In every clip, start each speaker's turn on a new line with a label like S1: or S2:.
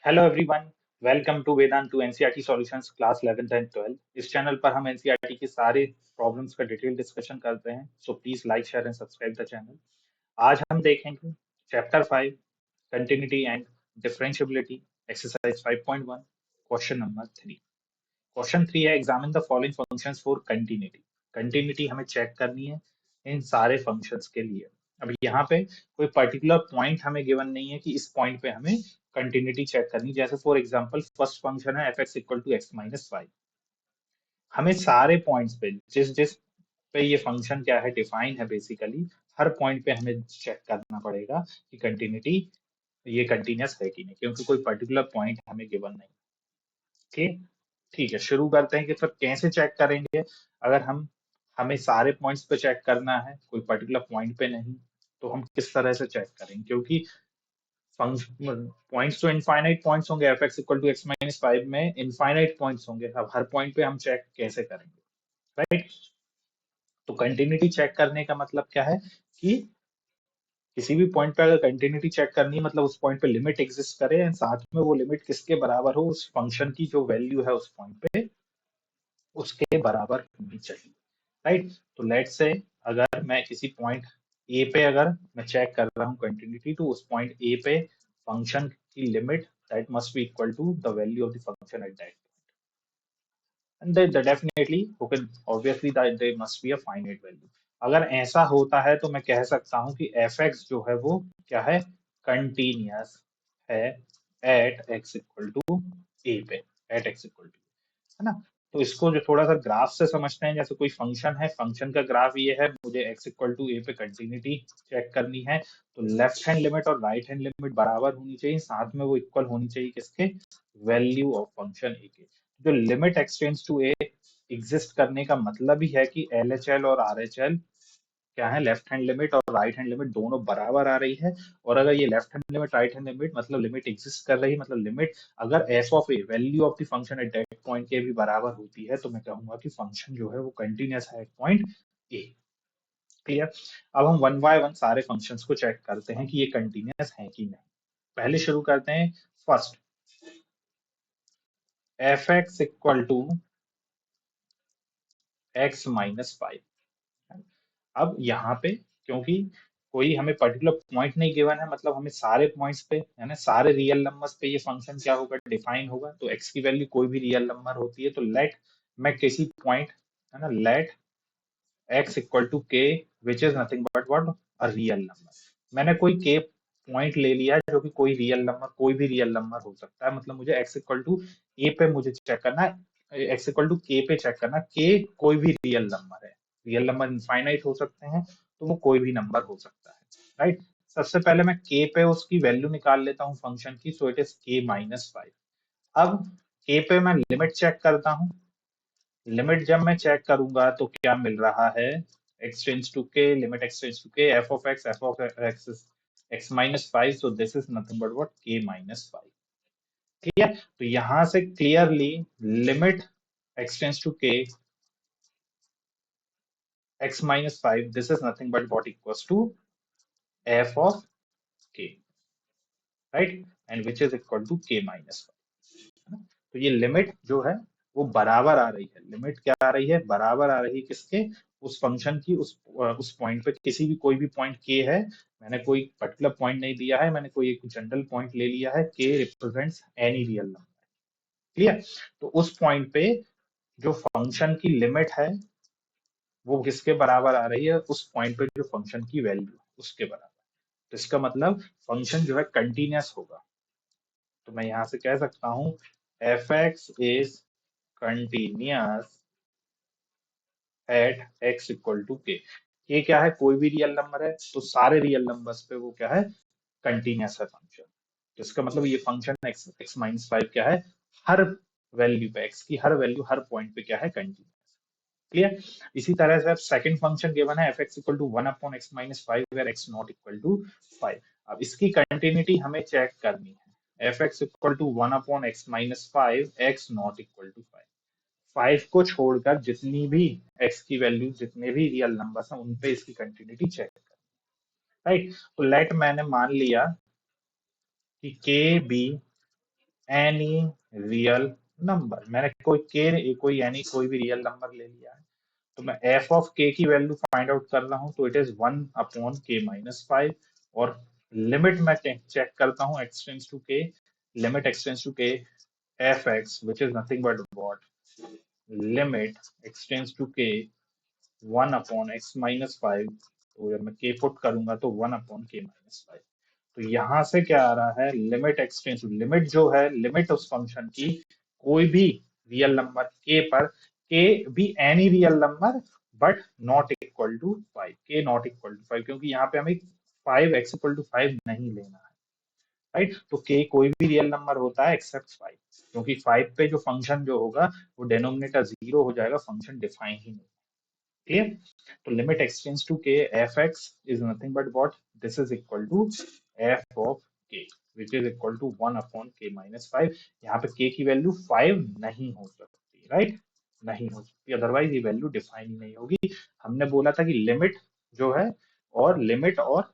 S1: Hello everyone, welcome to Vedantu NCERT solutions class 11th and 12। इस channel पर हम NCERT की सारे प्रॉब्लम्स का डिटेल डिस्कशन करते हैं, so please like share and subscribe the channel. आज हम देखेंगे chapter 5 continuity and differentiability, exercise 5.1, question number 3। Question 3 है examine the following functions for continuity. Continuity हमें चेक करनी है इन सारे फंक्शंस के लिए। अब यहाँ पे कोई पर्टिकुलर पॉइंट हमें गिवन नहीं है कि इस पॉइंट पे हमें कंटिन्यूटी चेक करनी। जैसे फॉर एग्जांपल फर्स्ट फंक्शन है F X equal to X minus Y. हमें सारे पॉइंट्स पे जिस जिस पे ये फंक्शन क्या है डिफाइन है, बेसिकली हर पॉइंट पे हमें चेक करना पड़ेगा कि कंटिन्यूटी ये कंटिन्यूस है कि नहीं, क्योंकि कोई पर्टिकुलर पॉइंट हमें गिवन नहीं। ठीक ठीक है, शुरू करते हैं कि फिर कैसे चेक करेंगे। अगर हमें सारे पॉइंट्स पे चेक करना है, कोई पर्टिकुलर पॉइंट पे नहीं, तो हम किस तरह से चेक करेंगे, क्योंकि फंक्शन पॉइंट्स तो इनफाइनाइट पॉइंट्स होंगे। F X equal to X minus five में इनफाइनाइट पॉइंट्स होंगे। अब हर पॉइंट पे हम चेक कैसे करेंगे, राइट? तो कंटिन्यूटी चेक करने का मतलब क्या है कि किसी भी पॉइंट पे अगर कंटिन्यूटी चेक करनी है, मतलब उस पॉइंट पे लिमिट एग्जिस्ट करे एंड साथ में वो लिमिट किसके बराबर हो, उस फंक्शन की जो वैल्यू है उस पॉइंट पे उसके बराबर होनी चाहिए, राइट? तो लेट्स से अगर मैं किसी पॉइंट ए पे अगर मैं चेक कर रहा हूँ कंटिन्यूटी, तो उस पॉइंट ए पे फंक्शन की limit that must be equal to the value of the function at that, and definitely who can obviously that there must be a finite value। अगर ऐसा होता है तो मैं कह सकता हूँ कि fx जो है वो क्या है, कंटिन्यूस है एट x इक्वल टू ए पे, एट x इक्वल टू, है ना? तो इसको जो थोड़ा सा ग्राफ से समझते हैं, जैसे कोई फंक्शन है, फंक्शन का ग्राफ ये है, मुझे x इक्वल टू ए पे कंटिन्यूटी चेक करनी है, तो लेफ्ट हैंड लिमिट और राइट हैंड लिमिट बराबर होनी चाहिए, साथ में वो इक्वल होनी चाहिए किसके, वैल्यू ऑफ फंक्शन ए के। जो limit x tends to A exist करने का मतलब ही है कि एल और आर क्या है, लेफ्ट हैंड लिमिट और राइट हैंड लिमिट दोनों बराबर आ रही है। और अगर ये left hand limit right hand limit मतलब लिमिट एग्जिस्ट कर रही है, मतलब लिमिट अगर F of A value of the function at that point के भी बराबर होती है, तो मैं कहूंगा कि फंक्शन जो है वो कंटिन्यूस है एट पॉइंट ए। क्लियर? अब हम वन बाय वन सारे फंक्शंस को चेक करते हैं कि ये कंटिन्यूस है कि नहीं। पहले शुरू करते हैं first, F X equal to X minus five. अब यहाँ पे क्योंकि कोई हमें पर्टिकुलर पॉइंट नहीं गिवन है, मतलब हमें सारे पॉइंट्स पे यानी सारे रियल नंबर्स पे ये फंक्शन क्या होगा, डिफाइन होगा। तो x की वैल्यू कोई भी रियल नंबर होती है, तो लेट मैं किसी पॉइंट, है ना, लेट x इक्वल टू के विच is nothing but what, a real number. मैंने कोई के पॉइंट ले लिया है जो कि कोई रियल नंबर, कोई भी रियल नंबर हो सकता है, मतलब मुझे x इक्वल टू ए पे मुझे चेक करना है, x इक्वल टू के पे चेक करना, के कोई भी रियल नंबर है। रियल नंबर इनफाइनाइट हो सकते हैं, तो वो कोई भी नंबर हो सकता है, राइट? सबसे पहले मैं के पे उसकी वैल्यू निकाल लेता हूँ फंक्शन की, सो इट इज के माइनस फाइव। अब के पे मैं लिमिट चेक करता हूँ। लिमिट जब मैं चेक करूंगा तो क्या मिल रहा है, x tends to K, limit x tends to K, F of X x minus five, so this is nothing but what, K minus five. ठीक है? तो यहां से clearly limit x tends to K x minus 5, this is nothing but what equals to f of k, right? And which is equal to k minus 5। तो ये limit जो है वो बराबर आ रही है। लिमिट क्या आ रही है, बराबर आ रही है किसके, उस फंक्शन की, उस पॉइंट पे, किसी भी कोई भी पॉइंट के है। मैंने कोई पर्टिकुलर पॉइंट नहीं दिया है, मैंने कोई एक जनरल पॉइंट ले लिया है, के represents any real number. Clear? तो उस पॉइंट पे जो फंक्शन की लिमिट है वो किसके बराबर आ रही है, उस पॉइंट पे जो फंक्शन की वैल्यू उसके बराबर। तो इसका मतलब फंक्शन जो है कंटिन्यूस होगा। तो मैं यहां से कह सकता हूं F X is continuous at X equal to K. ये क्या है, कोई भी रियल नंबर है, तो सारे रियल नंबर्स पे वो क्या है, कंटिन्यूस है फंक्शन। तो इसका मतलब ये function x x minus five क्या है, हर वैल्यू पे, एक्स की हर वैल्यू हर पॉइंट पे क्या है, कंटिन्यूस। क्लियर? इसी तरह से अब सेकंड फंक्शन गिवन है F X equal to one upon X minus five, where X not equal to five. अब इसकी कंटिन्यूटी हमें चेक करनी है। F X equal to one upon X minus five, X not equal to five. Five को छोड़कर जितनी भी x की वैल्यू, जितने भी रियल नंबर्स हैं, उन पे इसकी कंटिन्यूटी चेक करनी, राइट? तो लेट मैंने मान लिया कि के बी एनी रियल नंबर, मैंने कोई एनी कोई भी रियल नंबर ले लिया है, तो मैं एफ ऑफ के की वैल्यू फाइंड आउट कर रहा हूँ, तो इट इज 1/k-5, और लिमिट मैं चेक करता हूँ x tends to k, limit x tends to k F X which is nothing but what, limit x tends to k 1/x-5, तो अगर मैं k पुट करूंगा तो 1/k-5, तो यहाँ से क्या आ रहा है, लिमिट एक्सटेंस, लिमिट जो है, लिमिट उस फंक्शन की कोई भी रियल नंबर k पर, k भी any real number but not equal to 5, k not equal to 5, क्योंकि यहाँ पे हमें 5x=5 नहीं लेना है, राइट, तो k कोई भी रियल नंबर होता है एक्सेप्ट 5, क्योंकि 5 पे जो फंक्शन जो होगा वो डिनोमिनेटर 0 हो जाएगा, फंक्शन डिफाइन ही नहीं, clear, तो limit x tends to k F X is nothing but what, this is equal to F of k which is equal to 1/k-5, यहाँ पे k की वैल्यू 5 नहीं हो सकती, राइट, नहीं हो सकती, अदरवाइज ये वैल्यू डिफाइन ही नहीं होगी। हमने बोला था कि लिमिट जो है, और लिमिट और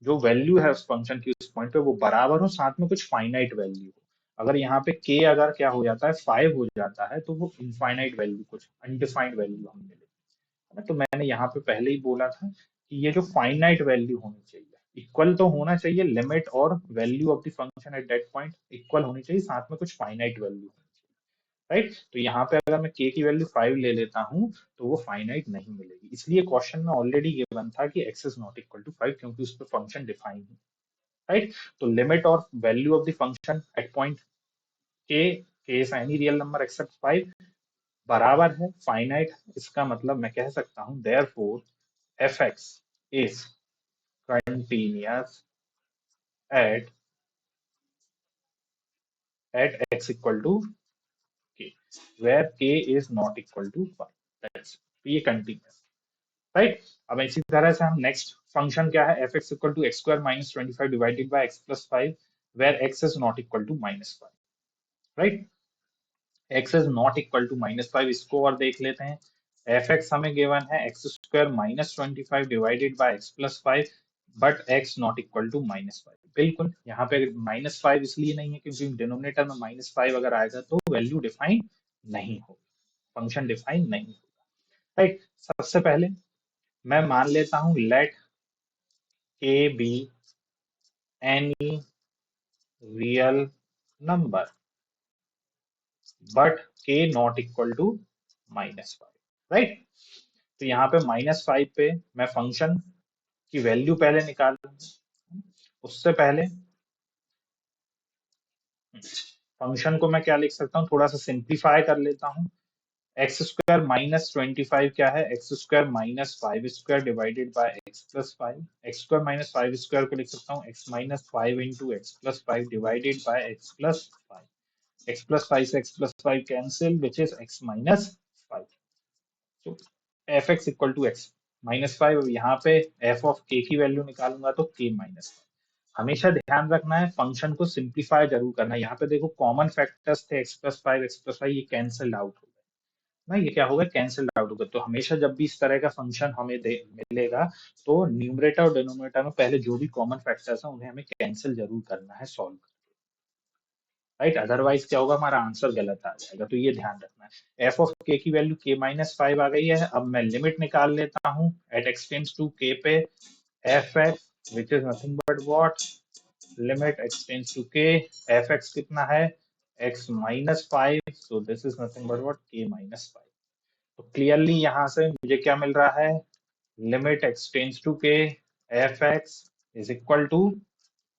S1: जो वैल्यू है उस फंक्शन की उस पॉइंट पे वो बराबर हो, साथ में कुछ फाइनाइट वैल्यू हो, अगर यहाँ पे k अगर क्या हो जाता है 5 हो जाता है तो वो इनफाइनाइट वैल्यू, कुछ अनडिफाइंड वैल्यू हमें मिलेगी, है ना, तो मैंने यहाँ पे पहले ही बोला था कि ये जो फाइनाइट वैल्यू होनी चाहिए, इक्वल तो होना चाहिए, लिमिट और value of the function at that point equal होनी चाहिए, साथ में कुछ फाइनाइट वैल्यू होनी चाहिए, राइट, तो यहाँ पे अगर मैं k की वैल्यू 5 ले लेता हूँ तो वो फाइनाइट नहीं मिलेगी, इसलिए क्वेश्चन में ऑलरेडी गिवन था कि x is not equal to 5, क्योंकि उस पर फंक्शन डिफाइन है, राइट, तो लिमिट और value of the function at point k, k is any real number except 5, बराबर है फाइनाइट, इसका मतलब मैं कह सकता हूँ therefore fx is continuous at x equal to k, where k is not equal to 5, that's, तो ये कंटिन्यूस, राइट, अब इसी तरह से हम नेक्स्ट फंक्शन क्या है, fx equal to x² - 25 divided by x+5, where x is not equal to -5, right, x is not equal to -5, इसको और देख लेते हैं, fx हमें गिवन है x² - 25 divided by x+5, but x not equal to -5, बिल्कुल यहाँ पे -5 इसलिए नहीं है क्योंकि डिनोमिनेटर में -5 अगर आएगा तो वैल्यू डिफाइन नहीं होगी, फंक्शन डिफाइन नहीं होगा, राइट, सबसे पहले मैं मान लेता हूँ let k be any real number but k not equal to -5, right, तो यहाँ पे -5 पे मैं फंक्शन की वैल्यू पहले निकाल लूंगा, उससे पहले फंक्शन को मैं क्या लिख सकता हूँ, थोड़ा सा सिंप्लीफाई कर लेता हूँ, x² - 25 क्या है, x² - 5² divided by x+5, x²-5² को लिख सकता हूँ x-5 into x+5 divided by x+5, x+5 से x+5 cancel which is x-5, तो F X equal to X -5, यहाँ पे एफ ऑफ के की वैल्यू निकालूंगा तो k-5, हमेशा ध्यान रखना है फंक्शन को सिंप्लीफाई जरूर करना है, यहाँ पे देखो कॉमन फैक्टर्स थे x+5 ये कैंसिल आउट हो गए ना, ये क्या होगा, कैंसिल आउट होगा, तो हमेशा जब भी इस तरह का फंक्शन हमें मिलेगा तो न्यूमरेटर और डिनोमिनेटर में पहले जो भी कॉमन फैक्टर्स हैं उन्हें हमें कैंसिल जरूर करना है सॉल्व, राइट, अदरवाइज क्या होगा, हमारा आंसर गलत आ जाएगा, तो ये ध्यान रखना है, एफ ऑफ के की वैल्यू k-5 आ गई है, अब मैं लिमिट निकाल लेता हूँ at X tends to k पे F X which is nothing but what, limit X tends to k, F X कितना है x-5, so this is nothing but what k-5, तो क्लियरली यहाँ से मुझे क्या मिल रहा है, limit X tends to k F X is equal to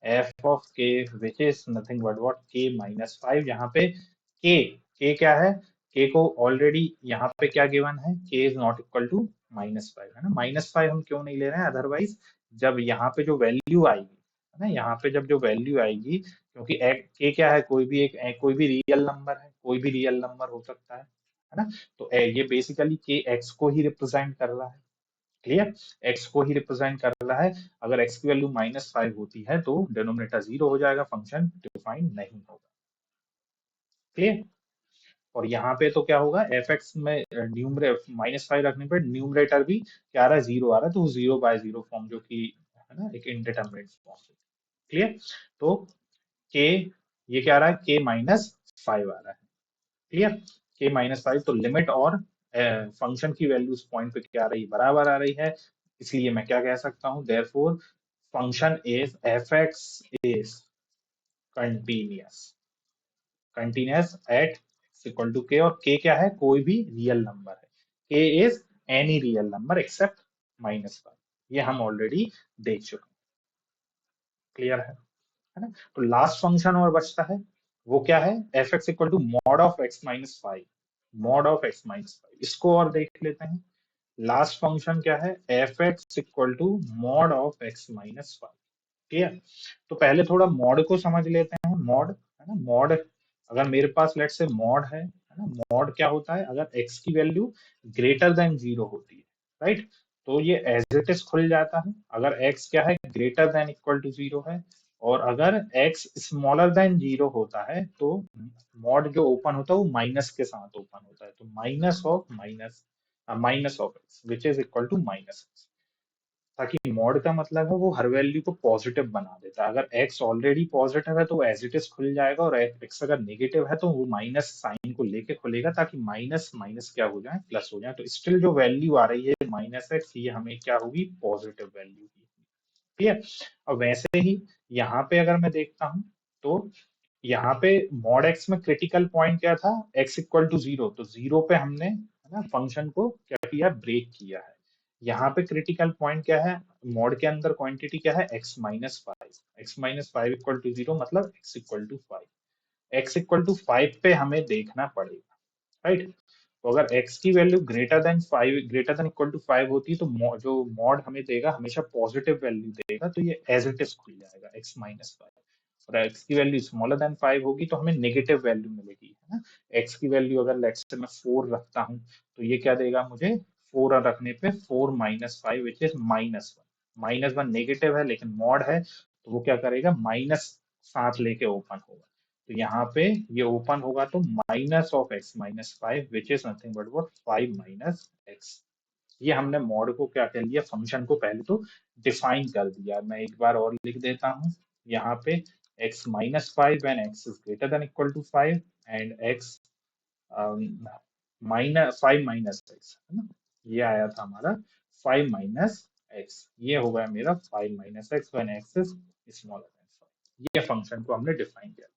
S1: f of k which is nothing but what k-5, यहाँ पे k क्या है, k को ऑलरेडी यहाँ पे क्या गिवन है, k is not equal to -5, है ना, -5 हम क्यों नहीं ले रहे हैं, अदरवाइज जब यहाँ पे जो वैल्यू आएगी, है ना, यहाँ पे जब जो वैल्यू आएगी, क्योंकि k क्या है, कोई भी रियल नंबर है, कोई भी रियल नंबर हो सकता है ना, तो ये बेसिकली k x को ही रिप्रेजेंट कर रहा है, क्लियर, x को ही रिप्रेजेंट कर रहा है, अगर x की वैल्यू -5 होती है तो डिनोमिनेटर 0 हो जाएगा, फंक्शन डिफाइन नहीं होगा, क्लियर, और यहाँ पे तो क्या होगा, एफ एक्स में न्यूमरे -5 रखने पर न्यूमरेटर भी क्या आ रहा है, 0 आ रहा है, तो 0/0 फॉर्म जो कि है ना एक इंडिटरमिनेट फॉर्म, क्लियर, तो k ये क्या आ रहा है, k-5 आ रहा है। क्लियर, k-5, तो लिमिट और फंक्शन की वैल्यू उस पॉइंट पे क्या आ रही है, बराबर आ रही है। इसलिए मैं क्या कह सकता हूँ, therefore function is f(x) is continuous, continuous at equal to k, और k क्या है, कोई भी रियल नंबर है। k is any real number except -5। ये हम ऑलरेडी देख चुके हैं। क्लियर है ना। तो लास्ट फंक्शन और बचता है, वो क्या है, f(x) equal to mod of x-5, mod of x-5। इसको और देख लेते हैं। लास्ट फंक्शन क्या है, f(x) equal to mod of x-5। ठीक है, तो पहले थोड़ा मॉड को समझ लेते हैं। मॉड है ना, मॉड, अगर मेरे पास लेट से मॉड है ना, मॉड क्या होता है, अगर x की वैल्यू ग्रेटर देन 0 होती है, राइट, तो ये एज इट इज खुल जाता है। अगर x क्या है, ग्रेटर देन इक्वल टू 0 है, और अगर x स्मॉलर देन 0 होता है, तो मॉड जो ओपन होता है वो माइनस के साथ ओपन होता है, तो minus of x which is equal to -x। ताकि मॉड का मतलब है वो हर वैल्यू को पॉजिटिव बना देता है। अगर x ऑलरेडी पॉजिटिव है तो एज इट इज खुल जाएगा, और x अगर नेगेटिव है तो वो माइनस साइन को लेके खुलेगा, ताकि माइनस माइनस क्या हो जाए, प्लस हो जाए। तो स्टिल जो वैल्यू आ रही है -x, ये हमें क्या होगी, पॉजिटिव वैल्यू की। ठीक है, और वैसे ही यहाँ पे अगर मैं देखता हूँ, तो यहाँ पे मॉड x में क्रिटिकल पॉइंट क्या था, x इक्वल टू 0, तो 0 पे हमने है ना फंक्शन को क्या किया, ब्रेक किया है। यहाँ पे क्रिटिकल पॉइंट क्या है, मॉड के अंदर क्वांटिटी क्या है, x-5 इक्वल टू 0, मतलब x equal to 5। x equal to 5 पे हमें देखना पड़ेगा, राइट। तो अगर x की value greater than equal to 5 होती है, तो जो मॉड हमें देगा हमेशा पॉजिटिव वैल्यू देगा, तो ये एज इट इज खुल जाएगा x-5। और x की वैल्यू स्मॉलर देन 5 होगी तो हमें नेगेटिव वैल्यू मिलेगी, है ना। x की वैल्यू अगर लेट्स से मैं 4 रखता हूँ, तो ये क्या देगा मुझे, 4 रखने पे 4-5 विच इज -1। -1 नेगेटिव है, लेकिन मॉड है तो वो क्या करेगा, माइनस साथ लेके ओपन होगा। तो यहाँ पे ये ओपन होगा तो -(x-5) which is nothing but what, 5-x। ये हमने मॉड को क्या कर लिया, फंक्शन को पहले तो डिफाइन कर दिया। मैं एक बार और लिख देता हूँ यहाँ पे, x-5 when x is greater than equal to 5, and x -5 है ना, ये आया था हमारा 5-x, ये हो गया मेरा 5-x when x is smaller than 5। ये फंक्शन को हमने डिफाइन किया।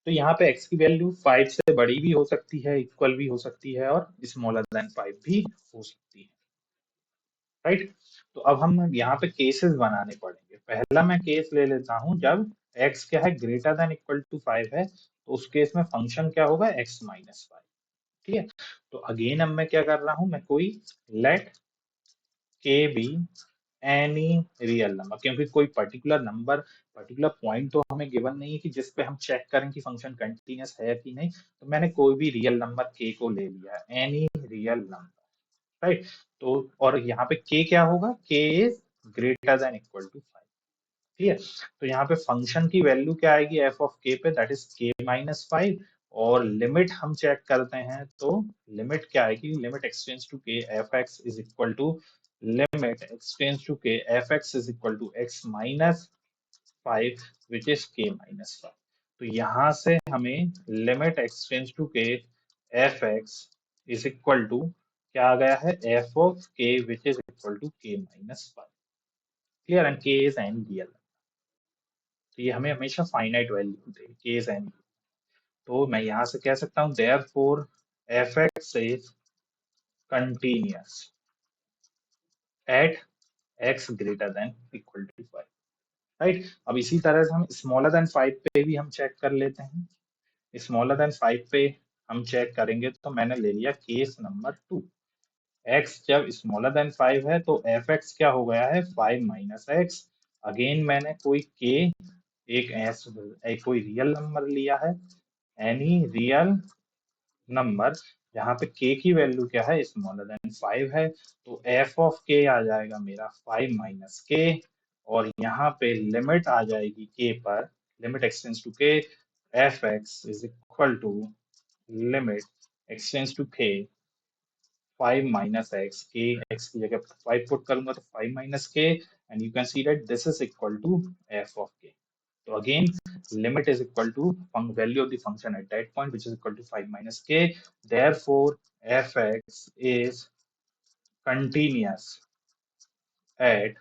S1: तो यहाँ पे x की वैल्यू 5 से बड़ी भी हो सकती है, इक्वल भी हो सकती है, और स्मॉलर देन 5 भी हो सकती है, राइट। तो अब हम यहाँ पे केसेस बनाने पड़ेंगे। पहला मैं केस ले लेता हूँ, जब x क्या है, ग्रेटर देन इक्वल टू 5 है, तो उस केस में फंक्शन क्या होगा, x-5। ठीक है, तो अगेन अब मैं क्या कर रहा हूँ, मैं कोई let k be any real number, क्योंकि कोई पर्टिकुलर नंबर, पर्टिकुलर पॉइंट तो हमें गिवन नहीं है कि जिस पे हम चेक करें कि फंक्शन कंटिन्यूअस है कि नहीं। तो मैंने कोई भी रियल नंबर k को ले लिया, एनी रियल नंबर, राइट। तो और यहाँ पे k क्या होगा, k is greater than equal to 5। ठीक है, तो यहाँ पे फंक्शन की वैल्यू क्या आएगी f ऑफ k पे, दैट इज k-5। और लिमिट हम चेक करते हैं, तो लिमिट क्या आएगी, limit x tends to k f(x) is equal to limit x tends to k f(x) is equal to x-5 which is k-5। तो यहाँ से हमें limit x tends to k f(x) is equal to क्या आ गया है, f of k which is equal to k-5। Clear, and k is any real. तो ये हमें हमेशा फाइनाइट वैल्यू देगी, केस एन। तो मैं यहाँ से कह सकता हूँ therefore f(x) is continuous at x greater than equal to 5, right. अब इसी तरह से हम स्मॉलर देन 5 पे भी हम चेक कर लेते हैं। स्मॉलर देन 5 पे हम चेक करेंगे, तो मैंने ले लिया केस नंबर 2। x जब स्मॉलर देन 5 है, तो f(x) क्या हो गया है, 5-x। अगेन मैंने कोई k, एक कोई रियल नंबर लिया है, एनी रियल नंबर, जहाँ पे k की वैल्यू क्या है, स्मॉलर देन 5 है, तो f ऑफ k आ जाएगा मेरा 5-k। और यहाँ पे लिमिट आ जाएगी k पर, limit x tends to k f(x) is equal to limit x tends to k 5-x, k x की जगह 5 पुट करूंगा तो 5-k, and you can see that this is equal to f of k। So again, limit is equal to value of the function at that point, which is equal to 5 minus k. Therefore, fx is continuous at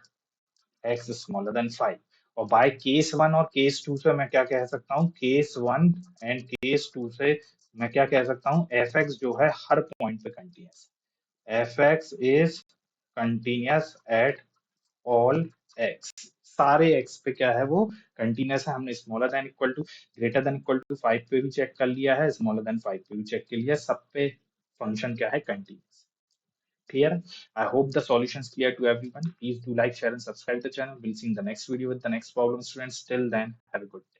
S1: x smaller than 5. और by case 1 और case 2 से मैं क्या कह सकता हूँ, case 1 and case 2 से मैं क्या कह सकता हूँ, fx जो है हर पॉइंट पे continuous, fx is continuous at all x, सारे x पे क्या है वो कंटिन्यूस है। हमने smaller than equal to greater than equal to 5 पे भी चेक कर लिया है, स्मॉलर देन 5 पे भी चेक कर लिया है, सब पे फंक्शन क्या है, continuous. Clear? I hope the solution is clear to everyone. Please do like, share, and subscribe the channel. We'll see you in the next video with the next problem, students. Till then, have a good day.